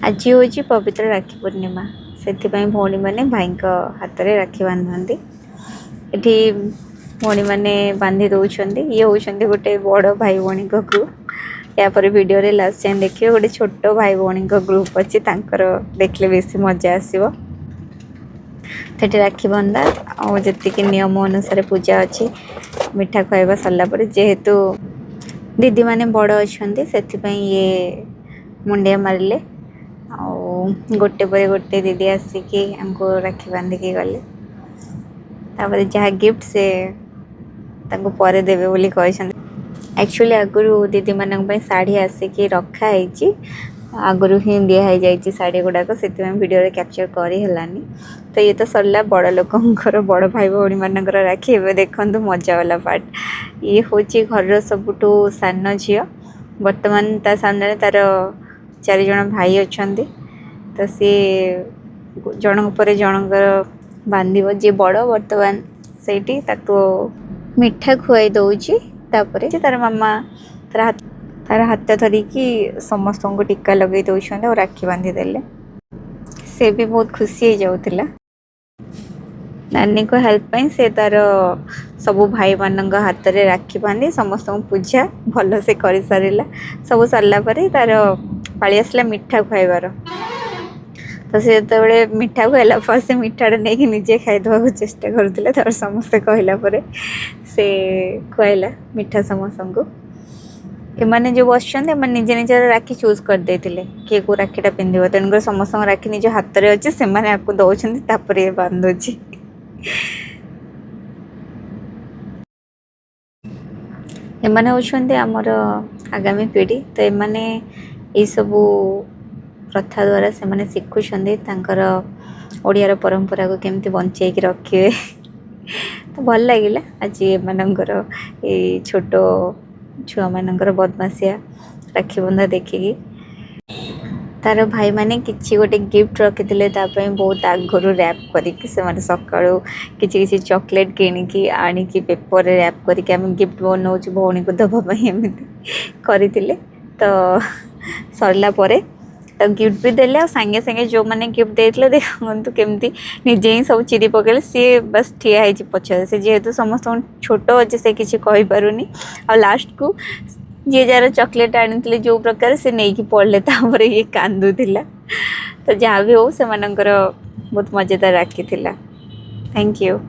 आज हूँ पवित्र राखी पूर्णिमा से भौणी मैंने भाई हाथ में राखी बांधती ये भौणी मैंने बांधि दौरान ये होती गोटे बड़ भाई भौणी ग्रुप यापर वीडियो रे लास्ट टाइम देखिए गोटे छोट भाई भौणी ग्रुप अच्छी देखले बेस मजा आसो तो राखी बंधा जी नियम अनुसार पूजा अच्छी मिठा खुआवा सरला जेहेतु दीदी माने बड़ अच्छा से ये मुंडिया मारे गोटे पर गोटे दीदी आसिकी हमको राखी बांधिकी गले तापर जहाँ गिफ्ट से तांको परे देवे बोली कहछन। एक्चुअली आगुरु दीदी मानक पई साड़ी आसिकी रखा है आगुरु ही दिया है जाइए साड़ी गुड़ाक से वीडियो रे कैप्चर करी हेलानी तो ये तो सरला बड़ लोकंकर बड़ भाई भौणी मानकर राखी एवं देखते मजा वाला पार्ट ये हूँ घर सबुठू सान झी बर्तमान ता सामने तार 4 जन भाई अच्छा तो सी जन पर जनकर बांधव जी बड़ बर्तमान से मिठा खुआई दौची तार मामा तार हाथ धरिकी समस्त को टीका लगे दौरान और राखी बांधी देले से भी बहुत खुशी हो जाऊला नानी को हेल्प से तार सब भाई मान हाथ में राखी बांधी समस्त पूजा भल से कर सारा सब सरला तार पाली आसला मिठा खुआबार तो से जो मिठा खुआला से मिठाटा नहीं निजे खाईदे चेष्टा करुले तर समस्ते कहला से खुआला मिठा समस्त को एमाने जो बसते निजे निजे राखी चूज करदे किए को राखीटा पिंधे तेणुकर समस्त राखी निज हाथ में अच्छे से आपको दौरान तापर बांधुची एमाने होछन्ते आमर आगामी पीढ़ी तो एमाने ये सबू प्रथा द्वारा से माने शिखुंट ओडियार परंपरा को केमती बंचे रखिए तो भल लगे आज एमनकर ये छोट छुआ मानकर बदमाशिया राखी बंधा देखिकी तार भाई माने किसी गोटे गिफ्ट रखी बहुत आगुरी रैप करके सकाळू किसी चॉकलेट किणिकी आनिकी पेपर रैप करके आम गिफ्ट बनाऊ भौणी को दवाई एमती करते तो सरला तो गिफ्ट भी देले सांगे सांगे जो मैंने गिफ्ट देते देखु केमती निजे ही सब चिरी पकड़े सी बस ठिया है पछे से जेहेतु समस्त छोट अच्छे से किसी कही पारुनी आ लास्ट को जी जार चॉकलेट आनी जो प्रकार से नहीं कि पड़े तापर ये कांदुला तो जहाँ भी हो से बहुत मजेदार राखी थिला। Thank you.